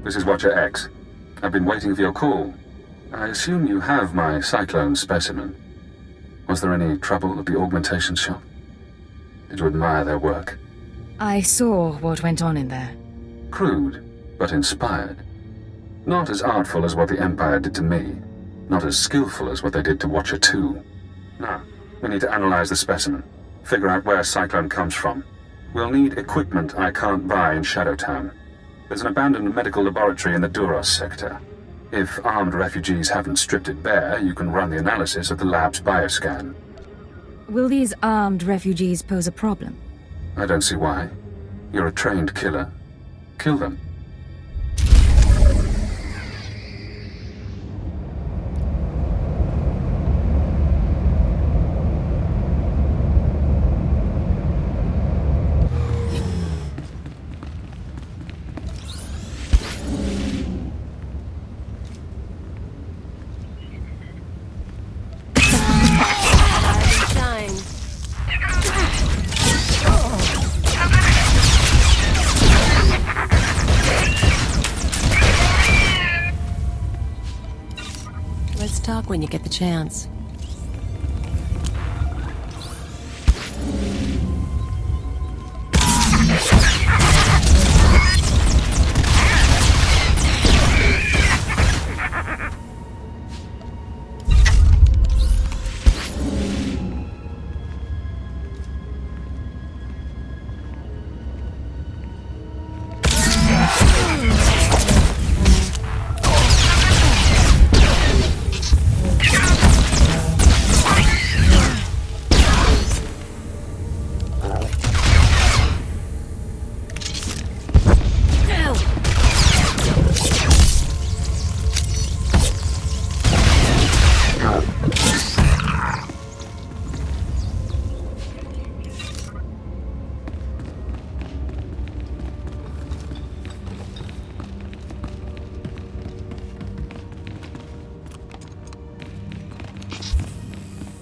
This is Watcher X. I've been waiting for your call. I assume you have my Cyclone specimen. Was there any trouble at the augmentation shop? Did you admire their work? I saw what went on in there. Crude, but inspired. Not as artful as what the Empire did to me. Not as skillful as what they did to Watcher 2. Now, we need to analyze the specimen. Figure out where Cyclone comes from. We'll need equipment I can't buy in Shadowtown. There's an abandoned medical laboratory in the Duros Sector. If armed refugees haven't stripped it bare, you can run the analysis of the lab's bioscan. Will these armed refugees pose a problem? I don't see why. You're a trained killer. Kill them. Talk when you get the chance.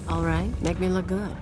All right, make me look good.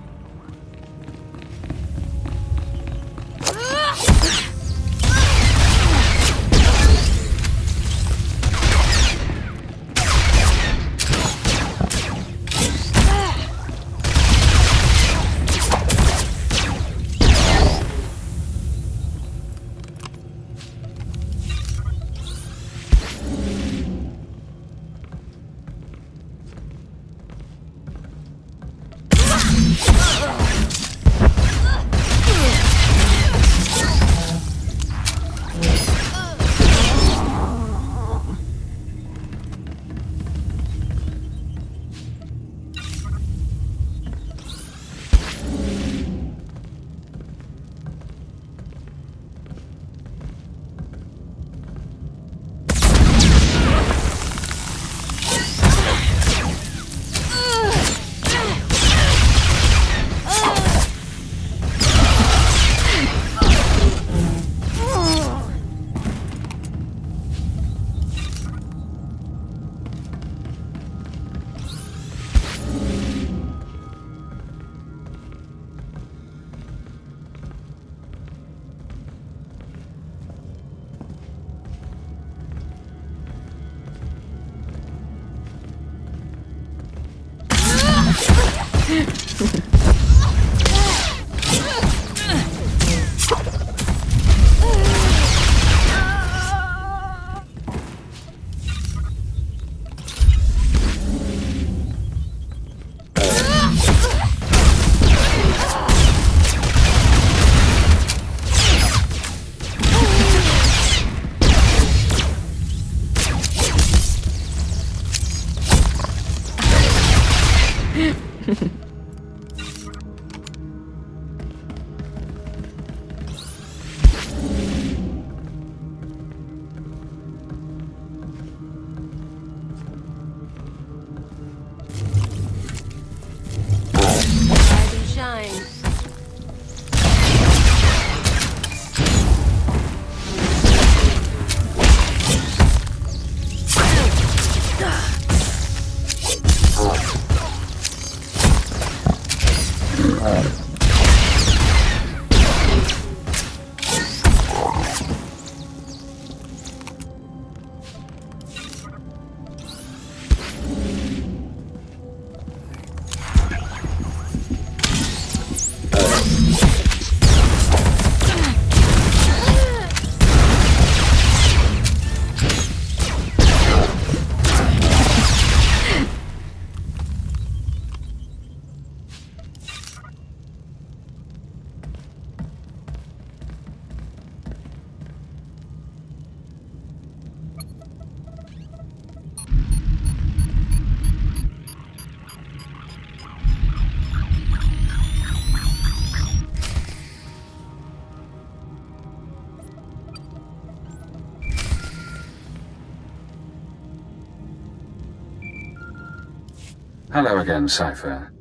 Hello again, Cypher.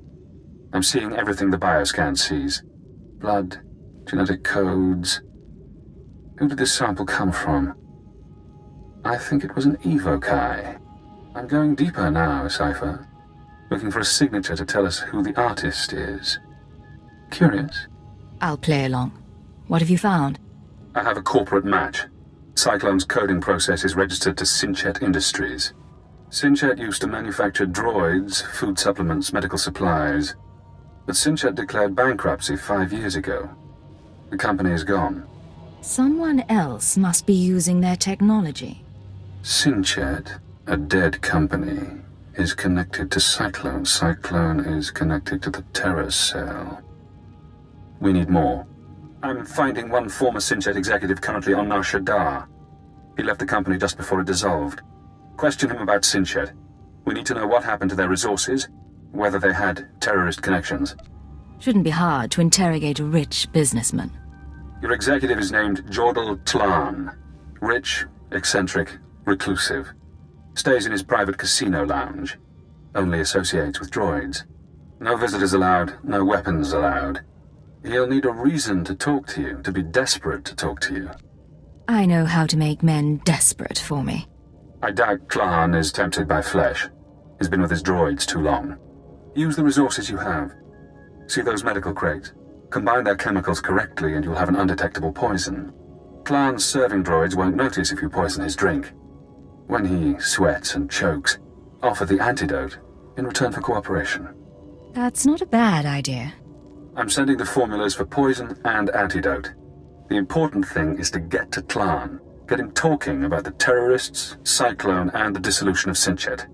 I'm seeing everything the bioscan sees. Blood, genetic codes. Who did this sample come from? I think it was an evokai. I'm going deeper now, Cypher. Looking for a signature to tell us who the artist is. Curious? I'll play along. What have you found? I have a corporate match. Cyclone's coding process is registered to Sinchet Industries. Sinchet used to manufacture droids, food supplements, medical supplies. But Sinchet declared bankruptcy 5 years ago. The company is gone. Someone else must be using their technology. Sinchet, a dead company, is connected to Cyclone. Cyclone is connected to the Terror Cell. We need more. I'm finding one former Sinchet executive currently on Nar Shaddaa. He left the company just before it dissolved. Question him about Sinchet. We need to know what happened to their resources, whether they had terrorist connections. Shouldn't be hard to interrogate a rich businessman. Your executive is named Jordel Tlan. Rich, eccentric, reclusive. Stays in his private casino lounge. Only associates with droids. No visitors allowed, no weapons allowed. He'll need a reason to talk to you, to be desperate to talk to you. I know how to make men desperate for me. I doubt Tlan is tempted by flesh. He's been with his droids too long. Use the resources you have. See those medical crates? Combine their chemicals correctly and you'll have an undetectable poison. Tlan's serving droids won't notice if you poison his drink. When he sweats and chokes, offer the antidote in return for cooperation. That's not a bad idea. I'm sending the formulas for poison and antidote. The important thing is to get to Tlan. Get him talking about the terrorists, Cyclone, and the dissolution of Sinchet.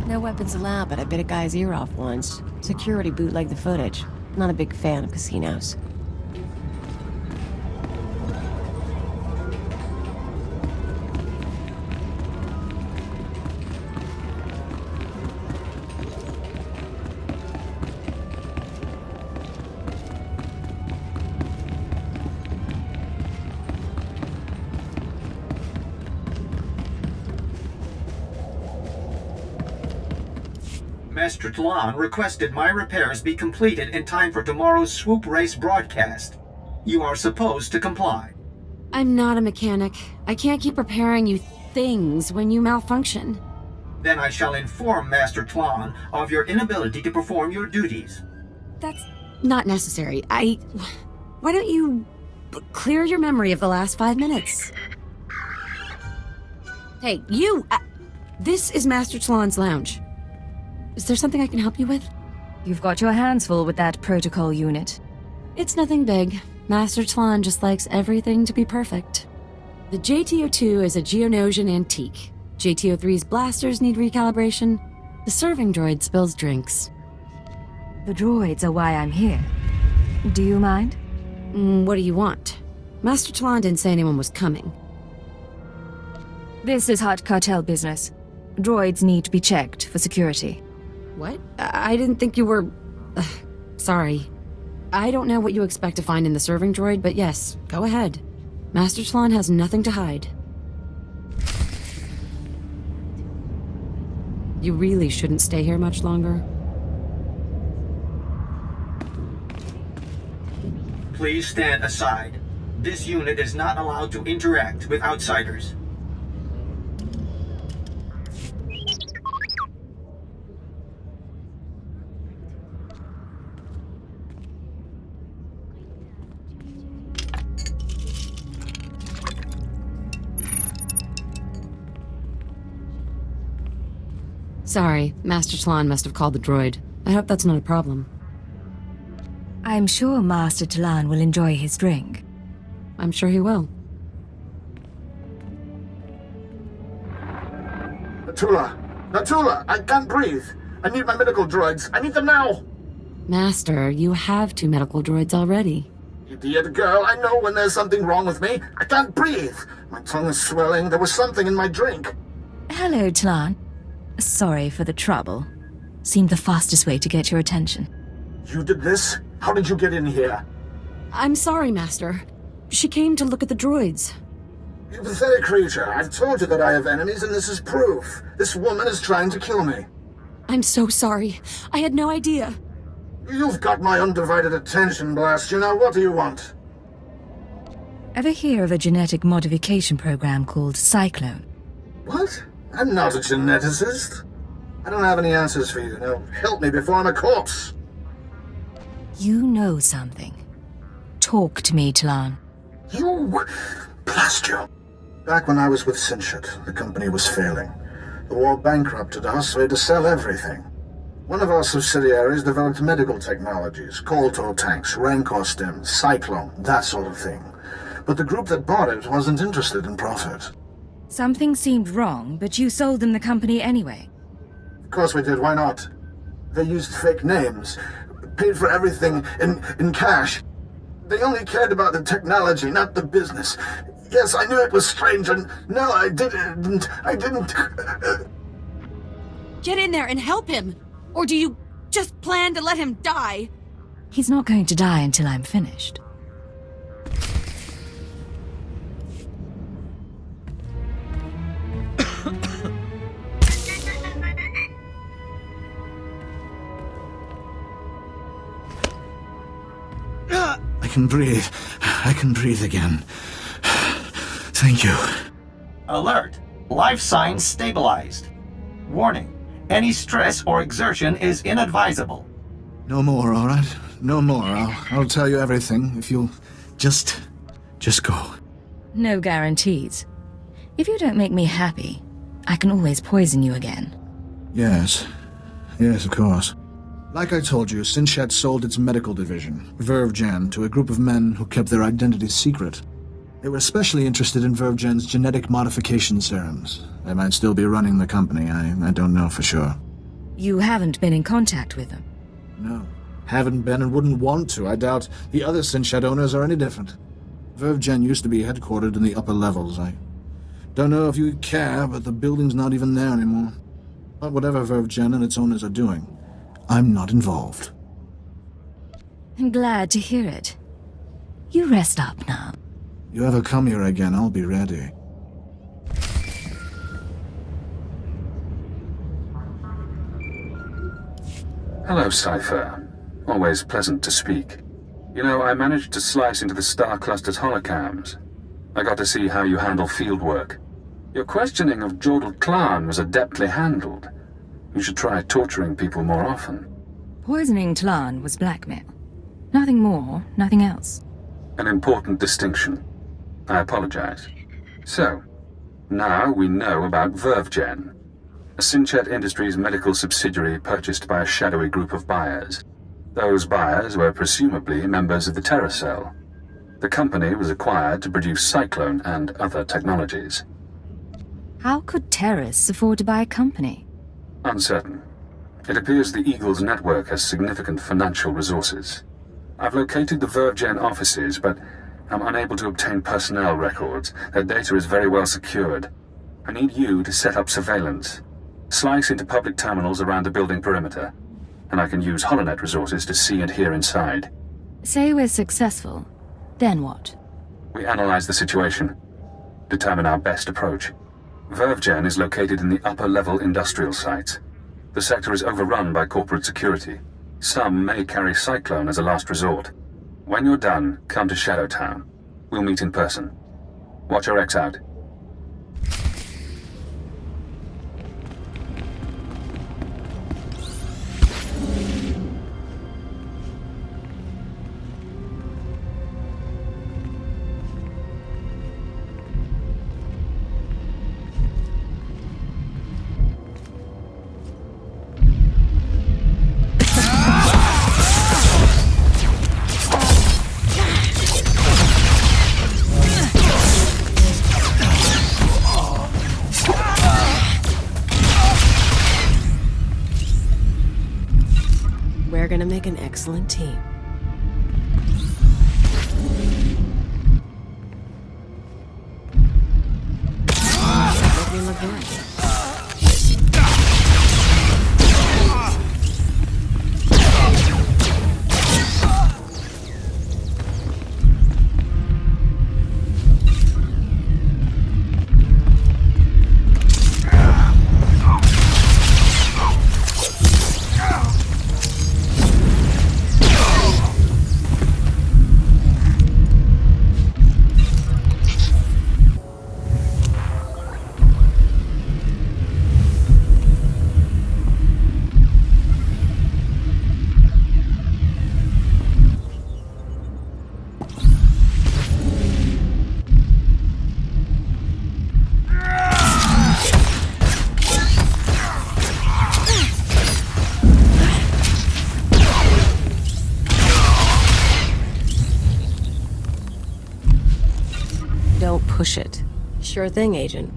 No weapons allowed, but I bit a guy's ear off once. Security bootlegged the footage. Not a big fan of casinos. Master Tlan requested my repairs be completed in time for tomorrow's swoop race broadcast. You are supposed to comply. I'm not a mechanic. I can't keep repairing you things when you malfunction. Then I shall inform Master Tlan of your inability to perform your duties. That's not necessary. Why don't you clear your memory of the last 5 minutes? Hey, you! This is Master Tlan's lounge. Is there something I can help you with? You've got your hands full with that protocol unit. It's nothing big. Master Tlan just likes everything to be perfect. The JTO-2 is a Geonosian antique. JTO-3's blasters need recalibration. The serving droid spills drinks. The droids are why I'm here. Do you mind? What do you want? Master Tlan didn't say anyone was coming. This is hot cartel business. Droids need to be checked for security. What? I didn't think you were... sorry. I don't know what you expect to find in the serving droid, but yes, go ahead. Master Tlan has nothing to hide. You really shouldn't stay here much longer. Please stand aside. This unit is not allowed to interact with outsiders. Sorry, Master Tlan must have called the droid. I hope that's not a problem. I'm sure Master Tlan will enjoy his drink. I'm sure he will. Netula, I can't breathe. I need my medical droids. I need them now. Master, you have 2 medical droids already. Idiot girl, I know when there's something wrong with me. I can't breathe. My tongue is swelling. There was something in my drink. Hello, Tlan. Sorry for the trouble. Seemed the fastest way to get your attention. You did this? How did you get in here? I'm sorry, Master. She came to look at the droids. You pathetic creature. I've told you that I have enemies, and this is proof. This woman is trying to kill me. I'm so sorry. I had no idea. You've got my undivided attention, blast you. Now what do you want? Ever hear of a genetic modification program called Cyclone? What? I'm not a geneticist. I don't have any answers for you. Now help me before I'm a corpse. You know something. Talk to me, Tlan. You... blast you. Back when I was with Sinchet, the company was failing. The war bankrupted us, so we had to sell everything. One of our subsidiaries developed medical technologies, Koltor tanks, Rancor stems, Cyclone, that sort of thing. But the group that bought it wasn't interested in profit. Something seemed wrong, but you sold them the company anyway. Of course we did, why not? They used fake names, paid for everything in cash. They only cared about the technology, not the business. Yes, I knew it was strange, and no, I didn't. Get in there and help him! Or do you just plan to let him die? He's not going to die until I'm finished. I can breathe. I can breathe again. Thank you. Alert. Life signs stabilized. Warning. Any stress or exertion is inadvisable. No more, all right? No more. I'll tell you everything if you'll just go. No guarantees. If you don't make me happy, I can always poison you again. Yes, of course. Like I told you, Sinchet sold its medical division, VervGen, to a group of men who kept their identities secret. They were especially interested in VervGen's genetic modification serums. They might still be running the company, I don't know for sure. You haven't been in contact with them? No. Haven't been and wouldn't want to. I doubt the other Sinchet owners are any different. VervGen used to be headquartered in the upper levels. I don't know if you care, but the building's not even there anymore. But whatever VervGen and its owners are doing, I'm not involved. I'm glad to hear it. You rest up now. You ever come here again, I'll be ready. Hello, Cypher. Always pleasant to speak. You know, I managed to slice into the Star Cluster's holocams. I got to see how you handle field work. Your questioning of Jordel Tlan was adeptly handled. You should try torturing people more often. Poisoning Tlan was blackmail. Nothing more, nothing else. An important distinction. I apologize. So, now we know about VervGen, a Sinchet Industries medical subsidiary purchased by a shadowy group of buyers. Those buyers were presumably members of the Terror Cell. The company was acquired to produce Cyclone and other technologies. How could terrorists afford to buy a company? Uncertain. It appears the Eagle's network has significant financial resources. I've located the VervGen offices, but I'm unable to obtain personnel records. Their data is very well secured. I need you to set up surveillance. Slice into public terminals around the building perimeter, and I can use HoloNet resources to see and hear inside. Say we're successful. Then what? We analyze the situation, determine our best approach. VervGen is located in the upper-level industrial sites. The sector is overrun by corporate security. Some may carry Cyclone as a last resort. When you're done, come to Shadowtown. We'll meet in person. Watch your X out. We're gonna make an excellent team. Make me look good. Don't push it. Sure thing, Agent.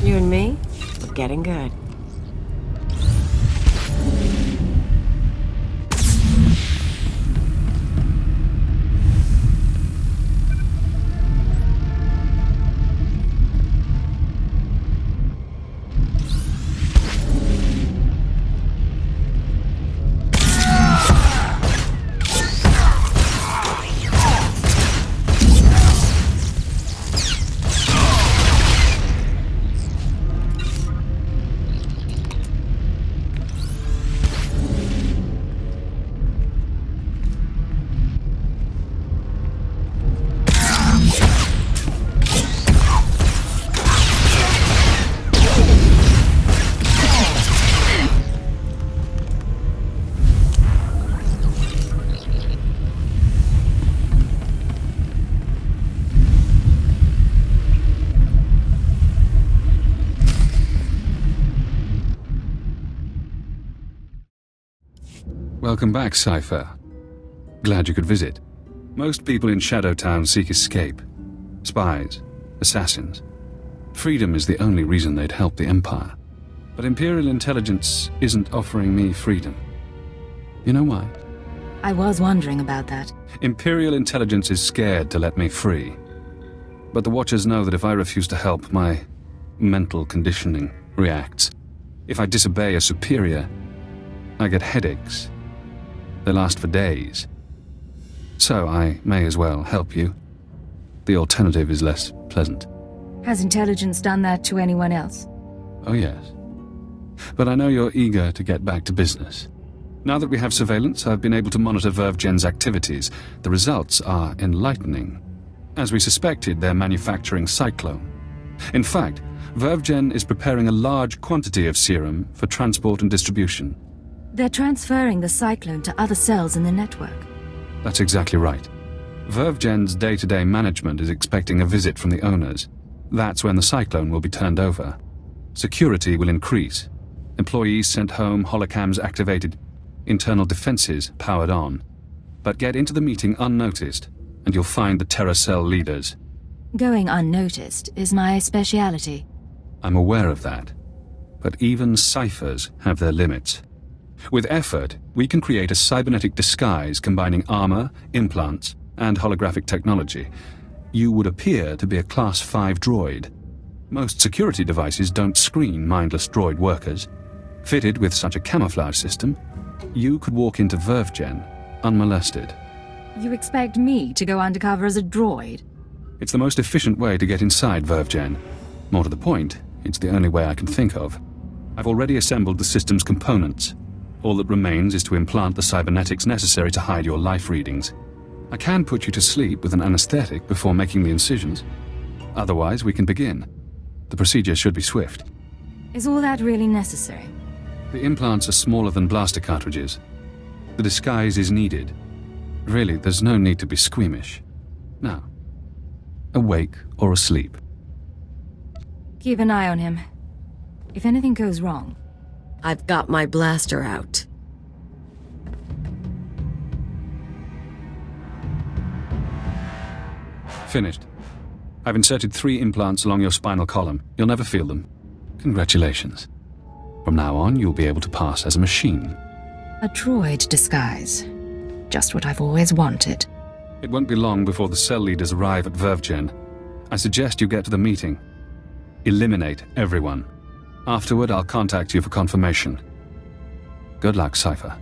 You and me, we're getting good. Welcome back, Cypher. Glad you could visit. Most people in Shadowtown seek escape. Spies, assassins. Freedom is the only reason they'd help the Empire. But Imperial Intelligence isn't offering me freedom. You know why? I was wondering about that. Imperial Intelligence is scared to let me free. But the Watchers know that if I refuse to help, my mental conditioning reacts. If I disobey a superior, I get headaches. They last for days. So I may as well help you. The alternative is less pleasant. Has Intelligence done that to anyone else? Oh yes. But I know you're eager to get back to business. Now that we have surveillance, I've been able to monitor VervGen's activities. The results are enlightening. As we suspected, they're manufacturing Cyclone. In fact, VervGen is preparing a large quantity of serum for transport and distribution. They're transferring the Cyclone to other cells in the network. That's exactly right. VervGen's day-to-day management is expecting a visit from the owners. That's when the Cyclone will be turned over. Security will increase. Employees sent home, holocams activated, internal defenses powered on. But get into the meeting unnoticed, and you'll find the Terror Cell leaders. Going unnoticed is my speciality. I'm aware of that. But even ciphers have their limits. With effort, we can create a cybernetic disguise combining armor, implants, and holographic technology. You would appear to be a Class 5 droid. Most security devices don't screen mindless droid workers. Fitted with such a camouflage system, You could walk into VervGen unmolested. You expect me to go undercover as a droid? It's the most efficient way to get inside VervGen. More to the point, it's the only way I can think of. I've already assembled the system's components. All that remains is to implant the cybernetics necessary to hide your life readings. I can put you to sleep with an anesthetic before making the incisions. Otherwise, we can begin. The procedure should be swift. Is all that really necessary? The implants are smaller than blaster cartridges. The disguise is needed. Really, there's no need to be squeamish. Now, awake or asleep. Keep an eye on him. If anything goes wrong. I've got my blaster out. Finished. I've inserted 3 implants along your spinal column. You'll never feel them. Congratulations. From now on, you'll be able to pass as a machine. A droid disguise. Just what I've always wanted. It won't be long before the cell leaders arrive at VervGen. I suggest you get to the meeting. Eliminate everyone. Afterward, I'll contact you for confirmation. Good luck, Cypher.